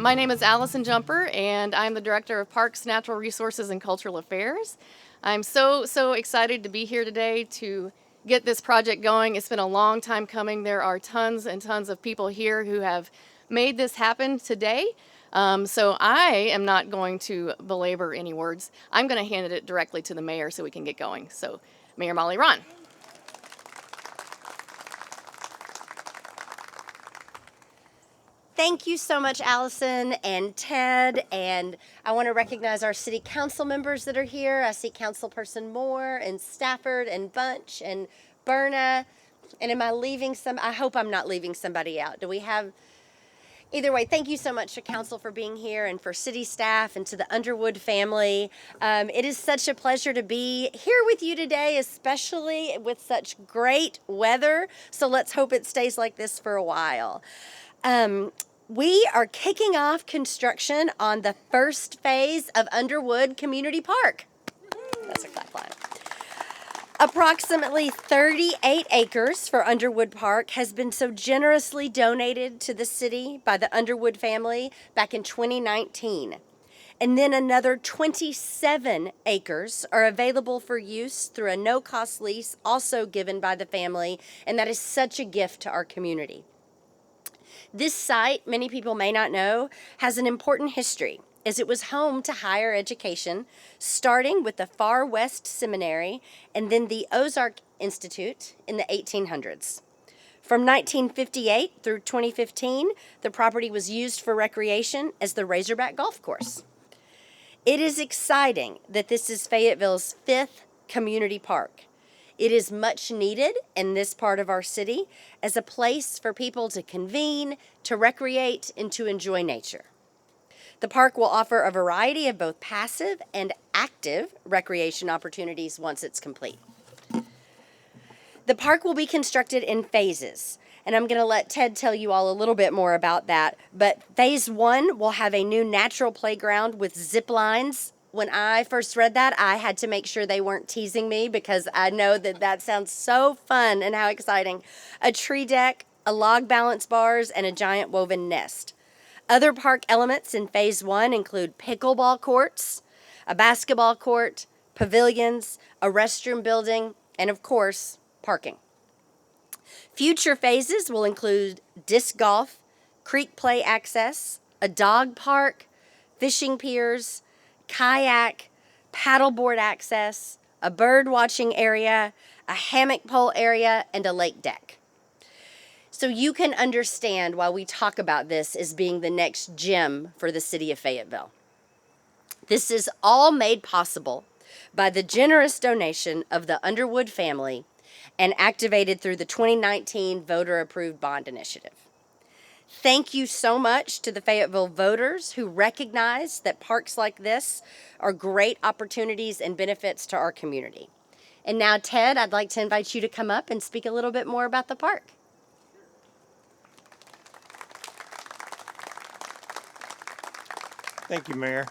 My name is Allison Jumper, and I'm the Director of Parks, Natural Resources, and Cultural Affairs. I'm so excited to be here today to get this project going. It's been a long time coming. There are tons and tons of people here who have made this happen today. So I am not going to belabor any words. I'm going to hand it directly to the mayor so we can get going. So, Mayor Molly Ron. Thank you so much, Allison and Ted, and I want to recognize our city council members that are here. I see Councilperson Moore and Stafford and Bunch and Berna. And am I leaving some? I hope I'm not leaving somebody out. Do we have? Either way, thank you so much to council for being here and for city staff and to the Underwood family. It is such a pleasure to be here with you today, especially with such great weather. So let's hope it stays like this for a while. We are kicking off construction on the first phase of Underwood Community Park. That's a clap line. Approximately 38 acres for Underwood Park has been so generously donated to the city by the Underwood family back in 2019. And then another 27 acres are available for use through a no-cost lease also given by the family, and that is such a gift to our community. This site, many people may not know, has an important history, as it was home to higher education, starting with the Far West Seminary and then the Ozark Institute in the 1800s. From 1958 through 2015, the property was used for recreation as the Razorback Golf Course. It is exciting that this is Fayetteville's 5th community park. It is much needed in this part of our city as a place for people to convene, to recreate, and to enjoy nature. The park will offer a variety of both passive and active recreation opportunities once it's complete. The park will be constructed in phases, and I'm going to let Ted tell you all a little bit more about that. But phase 1 will have a new natural playground with zip lines. When I first read that, I had to make sure they weren't teasing me because I know that sounds so fun and how exciting. A tree deck, a log balance bars, and a giant woven nest. Other park elements in phase 1 include pickleball courts, a basketball court, pavilions, a restroom building, and of course, parking. Future phases will include disc golf, creek play access, a dog park, fishing piers, kayak, paddleboard access, a bird watching area, a hammock pole area, and a lake deck. So you can understand why we talk about this as being the next gem for the city of Fayetteville. This is all made possible by the generous donation of the Underwood family and activated through the 2019 voter-approved bond initiative. Thank you so much to the Fayetteville voters who recognize that parks like this are great opportunities and benefits to our community. And now, Ted, I'd like to invite you to come up and speak a little bit more about the park. Thank you, Mayor.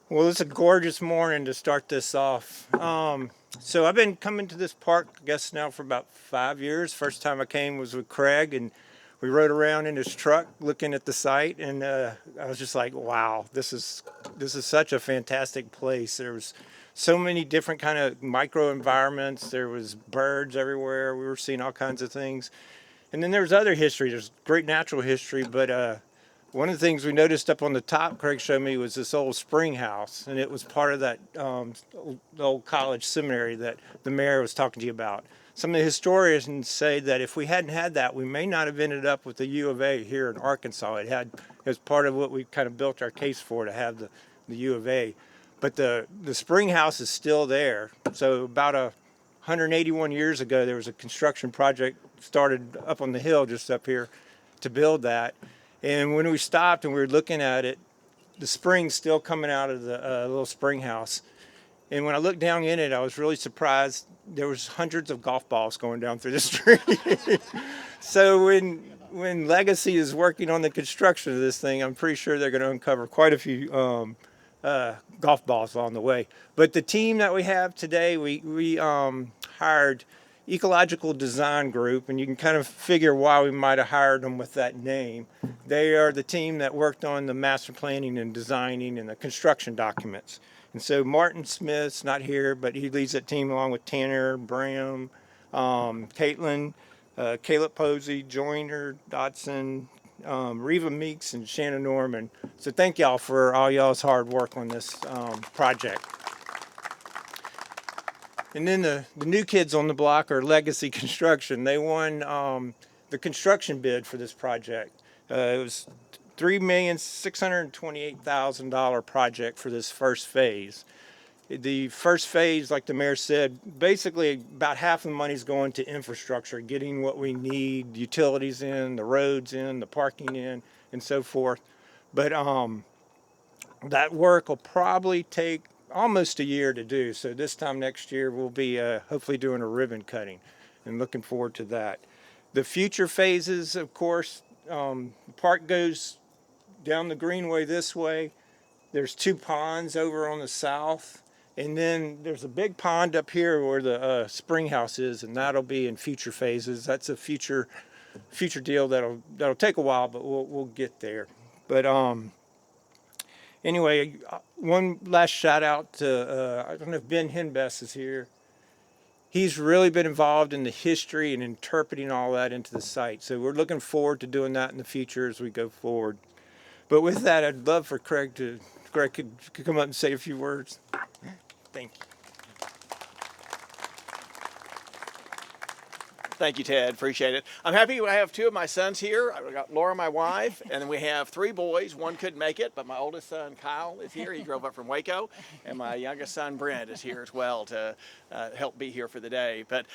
Well, it's a gorgeous morning to start this off. So I've been coming to this park, I guess now for about 5 years. First time I came was with Craig, and we rode around in his truck looking at the site, and I was just like, wow, this is such a fantastic place. There was so many different kind of micro environments. There was birds everywhere. We were seeing all kinds of things. And then there's other history. There's great natural history, but one of the things we noticed up on the top, Craig showed me, was this old spring house, and it was part of that old college seminary that the mayor was talking to you about. Some of the historians say that if we hadn't had that, we may not have ended up with the U of A here in Arkansas. It was part of what we kind of built our case for, to have the U of A. But the spring house is still there. So about 181 years ago, there was a construction project started up on the hill just up here to build that. And when we stopped and we were looking at it, the spring's still coming out of the little spring house. And when I looked down in it, I was really surprised. There was hundreds of golf balls going down through the street. So when Legacy is working on the construction of this thing, I'm pretty sure they're going to uncover quite a few golf balls along the way. But the team that we have today, we hired ecological design group, and you can kind of figure why we might have hired them with that name. They are the team that worked on the master planning and designing and the construction documents. And so Martin Smith's not here, but he leads that team along with Tanner, Bram, Caitlin, Caleb Posey, Joyner, Dodson, Reva Meeks, and Shannon Norman. So thank y'all for all y'all's hard work on this project. And then the new kids on the block are Legacy Construction. They won the construction bid for this project. It was $3,628,000 project for this first phase. The first phase, like the mayor said, basically about half of the money is going to infrastructure, getting what we need, utilities in, the roads in, the parking in, and so forth. But that work will probably take almost a year to do. So this time next year, we'll be hopefully doing a ribbon cutting and looking forward to that. The future phases, of course, the park goes down the greenway this way. There's 2 ponds over on the south. And then there's a big pond up here where the spring house is, and that'll be in future phases. That's a future deal that'll take a while, but we'll get there. But anyway, one last shout out to I don't know if Ben Hinbest is here. He's really been involved in the history and interpreting all that into the site. So we're looking forward to doing that in the future as we go forward. But with that, I'd love for Craig could come up and say a few words. Thank you. Thank you, Ted. Appreciate it. I'm happy I have 2 of my sons here. I've got Laura, my wife, and then we have 3 boys. One couldn't make it, but my oldest son, Kyle, is here. He drove up from Waco. And my youngest son, Brent, is here as well to help be here for the day. But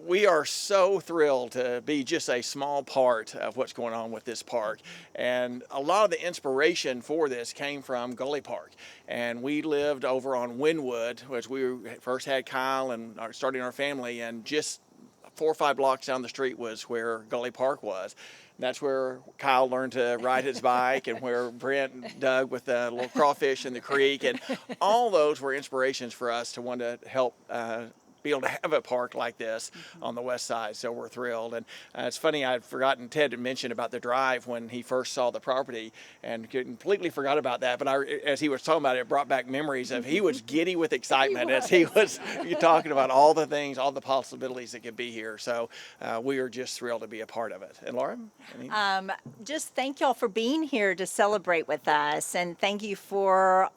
we are so thrilled to be just a small part of what's going on with this park. And a lot of the inspiration for this came from Gully Park. And we lived over on Wynwood, which we first had Kyle and starting our family, and just 4 or 5 blocks down the street was where Gully Park was. And that's where Kyle learned to ride his bike, and where Brent dug with the little crawfish in the creek. And all those were inspirations for us to want to help be able to have a park like this on the west side. So we're thrilled. And it's funny, I'd forgotten Ted to mention about the drive when he first saw the property, and completely forgot about that. But as he was talking about it, it brought back memories of he was giddy with excitement as he was talking about all the things, all the possibilities that could be here. So we are just thrilled to be a part of it. And Laura? Just thank y'all for being here to celebrate with us. And thank you for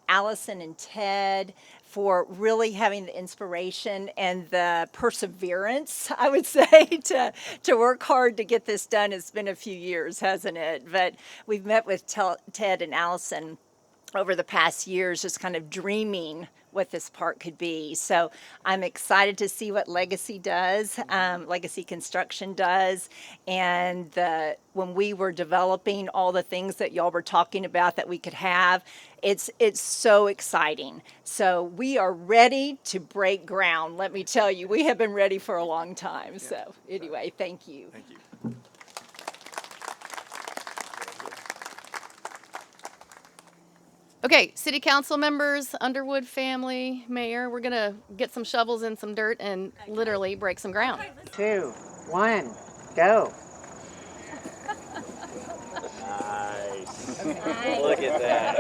Allison and Ted for really having the inspiration and the perseverance, I would say, to work hard to get this done. It's been a few years, hasn't it? But we've met with Ted and Allison over the past years, just kind of dreaming what this park could be. So I'm excited to see what Legacy does, Legacy Construction does. And when we were developing all the things that y'all were talking about that we could have, it's so exciting. So we are ready to break ground. Let me tell you, we have been ready for a long time. So anyway, thank you. Thank you. Okay, city council members, Underwood family, mayor, we're gonna get some shovels and some dirt and literally break some ground. 2, 1, go. Nice. Look at that.